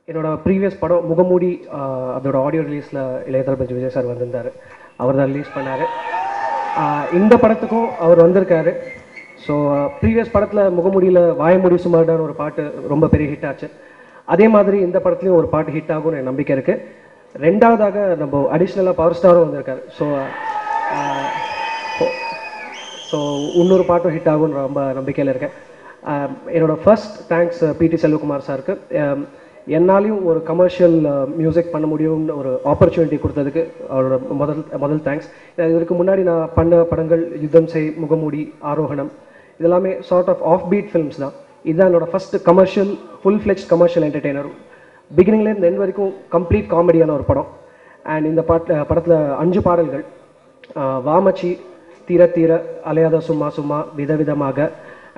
என்னோட ப்ரீவியஸ் படம் முகமூடி அதோட ஆடியோ ரிலீஸில் இளைய தளபதி விஜய் சார் வந்திருந்தார். அவர் தான் ரிலீஸ் பண்ணார். இந்த படத்துக்கும் அவர் வந்திருக்காரு. ஸோ ப்ரீவியஸ் படத்தில் முகமூடியில் வாயமுடி சுமார்டான ஒரு பாட்டு ரொம்ப பெரிய ஹிட் ஆச்சு. அதே மாதிரி இந்த படத்துலையும் ஒரு பாட்டு ஹிட் ஆகும்னு எனக்கு நம்பிக்கை இருக்குது. ரெண்டாவதாக நம்ம அடிஷ்னலாக பவர் ஸ்டாரும் வந்திருக்காரு. ஸோ இன்னொரு பாட்டும் ஹிட் ஆகும்னு ரொம்ப நம்பிக்கையில் இருக்கேன். என்னோட ஃபர்ஸ்ட் தேங்க்ஸ் பிடி செல்வகுமார் சாருக்கு. என்னாலையும் ஒரு கமர்ஷியல் மியூசிக் பண்ண முடியும்னு ஒரு ஆப்பர்ச்சுனிட்டி கொடுத்ததுக்கு அவரோட முதல் தேங்க்ஸ். இதற்கு முன்னாடி நான் பண்ண படங்கள் யுத்தம் செய், முகமூடி, ஆரோகணம் இதெல்லாமே சார்ட் ஆஃப் பீட் ஃபிலிம்ஸ் தான். இதுதான் என்னோட first commercial full fledged commercial entertainer. பிகினிங்லேருந்து எண்ட் வரைக்கும் கம்ப்ளீட் காமெடியான ஒரு படம். அண்ட் இந்த படத்தில் 5 பாடல்கள், வாமச்சி, தீர தீர, அலையாத சும்மா சும்மா, விதவிதமாக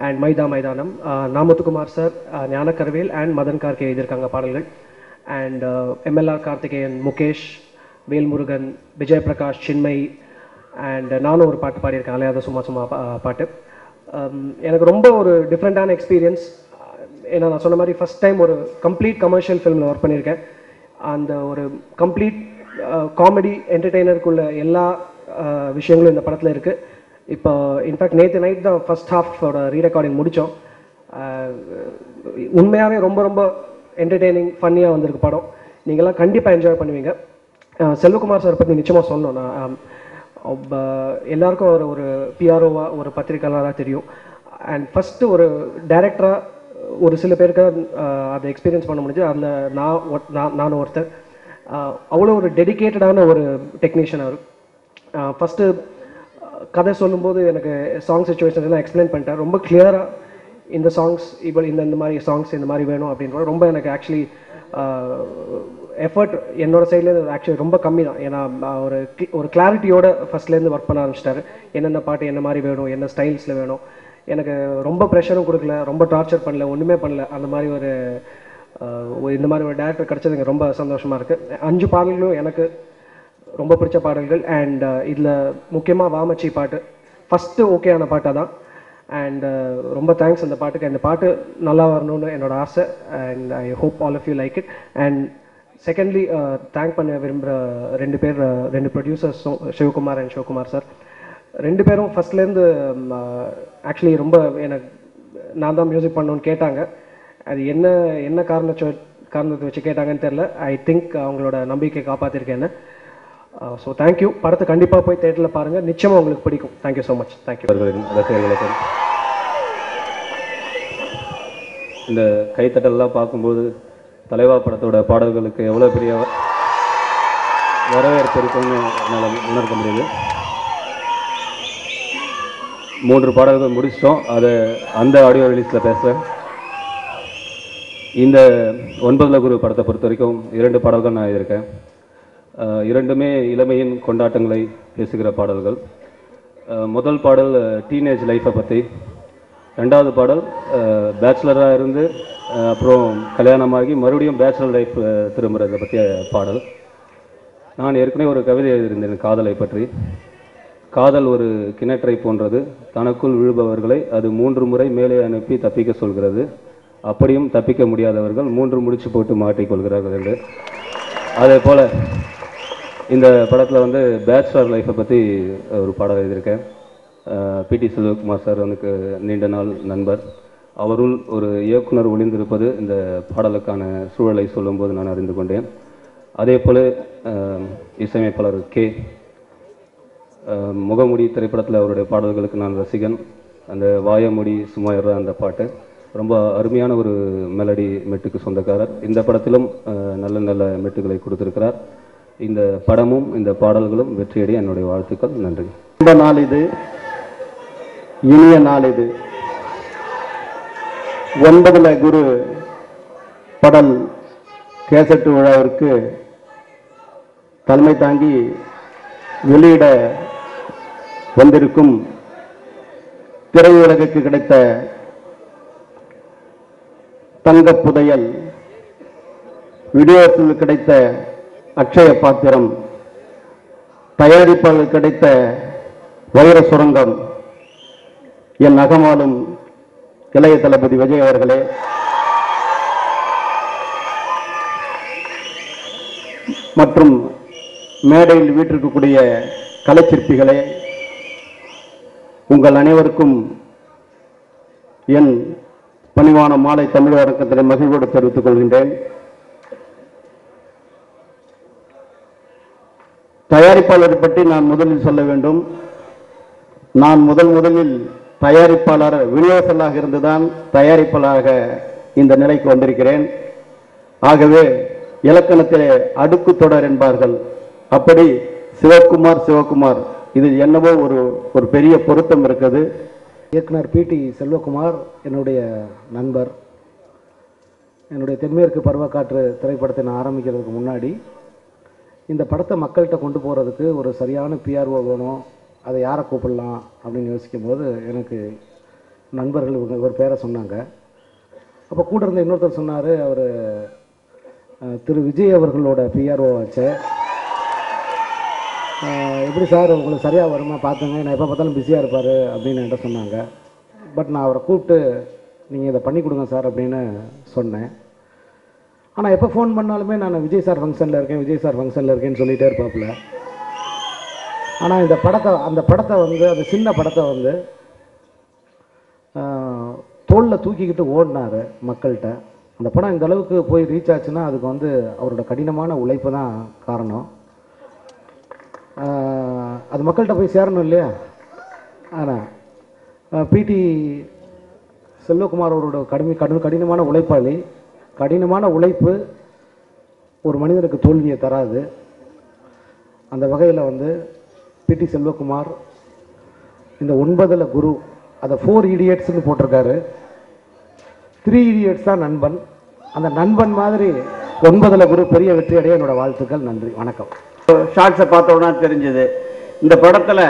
அண்ட் மைதா மைதானம், நாமத்துக்குமார் சார், ஞானக்கரவேல் அண்ட் மதன் கார்கே எழுதியிருக்காங்க பாடல்கள். And MLR Karthikeyan, Mukesh, Velmurugan, Vijay Prakash, Chinmayi and நானும் ஒரு பாட்டு பாடியிருக்கேன், அலையாத சும்மா சும்மா பாட்டு. எனக்கு ரொம்ப ஒரு டிஃப்ரெண்ட்டான எக்ஸ்பீரியன்ஸ். ஏன்னா நான் சொன்ன மாதிரி ஃபஸ்ட் டைம் ஒரு கம்ப்ளீட் கமர்ஷியல் ஃபிலிமில் ஒர்க் பண்ணியிருக்கேன். அந்த ஒரு கம்ப்ளீட் காமெடி என்டர்டெய்னருக்குள்ள எல்லா விஷயங்களும் இந்த படத்தில் இருக்குது. இப்போ இன்ஃபேக்ட் நேற்று நைட் தான் ஃபர்ஸ்ட் ஹாஃபோட ரீரெக்கார்டிங் முடித்தோம். உண்மையாகவே ரொம்ப ரொம்ப என்டர்டெய்னிங் ஃபன்னியாக வந்திருக்கு படம். நீங்கள்லாம் கண்டிப்பாக என்ஜாய் பண்ணுவீங்க. செல்வகுமார் சார் பற்றி நிச்சயமாக சொன்னோம். நான் எல்லாருக்கும் ஒரு பிஆர்ஓவாக ஒரு பத்திரிக்கையாளராக தெரியும். அண்ட் ஃபஸ்ட்டு ஒரு டைரக்டராக ஒரு சில பேருக்கு அதை எக்ஸ்பீரியன்ஸ் பண்ண முடிஞ்சு. அதில் நானும் ஒருத்தர். அவ்வளோ ஒரு டெடிக்கேட்டடான ஒரு டெக்னீஷியன் அவர். ஃபஸ்ட்டு கதை சொல்லும்போது எனக்கு சாங் சிச்சுவேஷன் எல்லாம் எக்ஸ்பிளைன் பண்ணிட்டேன். ரொம்ப கிளியராக இந்த சாங்ஸ் இப்போ இந்த மாதிரி சாங்ஸ் இந்த மாதிரி வேணும் அப்படின்ற ரொம்ப எனக்கு ஆக்சுவலி எஃபர்ட் என்னோடய சைட்லேருந்து ஆக்சுவலி ரொம்ப கம்மி தான். ஏன்னா ஒரு கிளாரிட்டியோட ஃபஸ்ட்லேருந்து ஒர்க் பண்ண ஆரம்பிச்சிட்டாரு. என்னென்ன பாட்டு என்ன மாதிரி வேணும், என்ன ஸ்டைல்ஸில் வேணும். எனக்கு ரொம்ப ப்ரெஷரும் கொடுக்கல, ரொம்ப டார்ச்சர் பண்ணல, ஒன்றுமே பண்ணல. அந்த மாதிரி இந்த மாதிரி ஒரு டேரக்டர் கிடச்சது எனக்கு ரொம்ப சந்தோஷமாக இருக்குது. 5 பாடல்களும் எனக்கு ரொம்ப பிடிச்ச பாடல்கள். அண்ட் இதில் முக்கியமாக வாமச்சி பாட்டு ஃபஸ்ட்டு ஓகேயான பாட்டாக தான். அண்ட் ரொம்ப தேங்க்ஸ் அந்த பாட்டுக்கு. அந்த பாட்டு நல்லா வரணும்னு என்னோட ஆசை. And I hope all of you like it. And secondly thank பண்ண விரும்புகிற 2 பேர், 2 ப்ரொடியூசர்ஸும், சிவகுமார் அண்ட் சிவகுமார் சார். 2 பேரும் ஃபஸ்ட்லேருந்து ஆக்சுவலி ரொம்ப எனக்கு நான் தான் மியூசிக் பண்ணணுன்னு கேட்டாங்க. அது என்ன காரணத்தை வச்சு கேட்டாங்கன்னு தெரில. ஐ திங்க் அவங்களோட நம்பிக்கை காப்பாற்றிருக்கேன்னு. So thank you. படத்தை கண்டிப்பாக போய் தேட்டரில் பாருங்கள், நிச்சயமாக உங்களுக்கு பிடிக்கும். Thank you so much. தேங்க்யூ. ரசிகர்களுக்கும் இந்த கைத்தட்டல்லாம் பார்க்கும்போது தலைவா படத்தோட பாடல்களுக்கு எவ்வளோ பெரிய வரவேற்பு இருக்குன்னு என்னால் உணர்த்த முடியுது. 3 பாடல்கள் முடிச்சிட்டோம். அந்த ஆடியோ ரிலீஸில் பேசுகிறேன். இந்த 9 குரு படத்தை பொறுத்த வரைக்கும் 2 பாடல்கள் நான் இருக்கேன். 2மே இளமையின் கொண்டாட்டங்களை பேசுகிற பாடல்கள். முதல் பாடல் டீனேஜ் லைஃப்பை பற்றி, 2வது பாடல் பேச்சுலராக இருந்து அப்புறம் கல்யாணமாகி மறுபடியும் பேச்சுலர் லைஃப் திரும்புறதை பற்றிய பாடல். நான் ஏற்கனவே ஒரு கவிதை எழுதியிருந்தேன் காதலை பற்றி. காதல் ஒரு கிணற்றை போன்றது, தனக்குள் விழுபவர்களை அது 3 முறை மேலே அனுப்பி தப்பிக்க சொல்கிறது. அப்படியும் தப்பிக்க முடியாதவர்கள் 3 முடிச்சு போட்டு மாட்டிக்கொள்கிறார்கள் என்று. அதே போல் இந்த படத்தில் பேச்சுலர் லைஃப்பை பற்றி ஒரு பாடல் எழுதியிருக்கேன். பிடி செல்வகுமார் சார் எனக்கு நீண்ட நாள் நண்பர். அவருள் ஒரு இயக்குனர் ஒளிந்திருப்பது இந்த பாடலுக்கான சூழலை சொல்லும்போது நான் அறிந்து கொண்டேன். அதே போல் இசையமைப்பாளர் கே. முகமுடி திரைப்படத்தில் அவருடைய பாடல்களுக்கு நான் ரசிகன். அந்த வாயமுடி சுமார் அந்த பாட்டு ரொம்ப அருமையான ஒரு மெலடி மெட்டுக்கு சொந்தக்காரர். இந்த படத்திலும் நல்ல நல்ல மெட்டுகளை கொடுத்திருக்கிறார். இந்த படமும் இந்த பாடல்களும் வெற்றியடைய என்னுடைய வாழ்த்துக்கள். நன்றி. இந்த நாள் இது, இனிய நாள் இது. 9 குரு படல் கேசட்டு விழாவிற்கு தலைமை தாங்கி வெளியிட வந்திருக்கும் திரையுலகுக்கு கிடைத்த தங்க புதையல், வீடியோஸில் கிடைத்த அக்ஷய பாத்திரம், தயாரிப்பாளர் கிடைத்த வைர சுரங்கம், என் நகமாலும் இளைய தளபதி விஜய் அவர்களே, மற்றும் மேடையில் வீற்றிருக்கக்கூடிய கலைச்சிற்பிகளே, உங்கள் அனைவருக்கும் என் பணிவான மாலை தமிழ் வணக்கத்தினை மகிழ்வோடு தெரிவித்துக் கொள்கின்றேன். தயாரிப்பாளரை பற்றி நான் முதலில் சொல்ல வேண்டும். நான் முதலில் தயாரிப்பாளர் விநியோகர்களாக இருந்துதான் தயாரிப்பாளராக இந்த நிலைக்கு வந்திருக்கிறேன். ஆகவே இலக்கணத்திலே அடுக்கு தொடர் என்பார்கள். அப்படி சிவகுமார் இதில் என்னவோ ஒரு பெரிய பொருத்தம் இருக்குது. இயக்குனர் பிடி செல்வகுமார் என்னுடைய நண்பர். என்னுடைய தென்மேற்கு பருவக்காற்று திரைப்படத்தை நான் ஆரம்பிக்கிறதுக்கு முன்னாடி இந்த படத்தை மக்கள்கிட்ட கொண்டு போகிறதுக்கு ஒரு சரியான பிஆர்ஓ வேணும், அதை யாரை கூப்பிடலாம் அப்படின்னு யோசிக்கும் போது எனக்கு நண்பர்கள் ஒரு பேரை சொன்னாங்க. அப்போ கூட இருந்த இன்னொருத்தர் சொன்னார், அவர் திரு விஜய் அவர்களோட பிஆர்ஓ ஆச்சு. எப்படி சார் உங்களுக்கு சரியாக வருமா பார்த்துங்க, நான் எப்போ பார்த்தாலும் பிஸியாக இருப்பார் அப்படின்னு என்கிட்ட சொன்னாங்க. பட் நான் அவரை கூப்பிட்டு நீங்கள் இதை பண்ணி கொடுங்க சார் அப்படின்னு சொன்னேன். ஆனால் எப்போ ஃபோன் பண்ணாலுமே நான் விஜய் சார் ஃபங்க்ஷனில் இருக்கேன்னு சொல்லிகிட்டே இருப்பாப்புல. ஆனால் அந்த படத்தை வந்து அந்த சின்ன படத்தை வந்து தோளில் தூக்கிக்கிட்டு ஓடினார் மக்கள்கிட்ட. அந்த படம் இந்த அளவுக்கு போய் ரீச் ஆச்சுன்னா அதுக்கு வந்து அவரோட கடினமான உழைப்பு தான் காரணம். அது மக்கள்கிட்ட போய் சேரணும் இல்லையா? ஆனால் பிடி செல்வகுமார் அவரோட கடினமான உழைப்பாளி. கடினமான உழைப்பு ஒரு மனிதனுக்கு தோல்வியை தராது. அந்த வகையில் வந்து பிடி செல்வகுமார் இந்த 9 குரு, அதை 4 idiotsன்னு போட்டிருக்காரு. 3 idiots தான் நண்பன். அந்த நண்பன் மாதிரி 9 குரு பெரிய வெற்றி அடைய என்னோட வாழ்த்துக்கள். நன்றி, வணக்கம். ஷார்ட்ஸை பார்த்த உடனே தெரிஞ்சது இந்த படத்தில்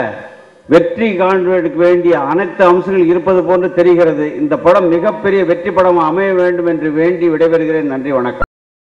வெற்றி காண்பதற்கு வேண்டிய அனைத்து அம்சங்கள் இருப்பது போன்று தெரிகிறது. இந்த படம் மிகப்பெரிய வெற்றி படம் அமைய வேண்டும் என்று வேண்டி விடைபெறுகிறேன். நன்றி, வணக்கம்.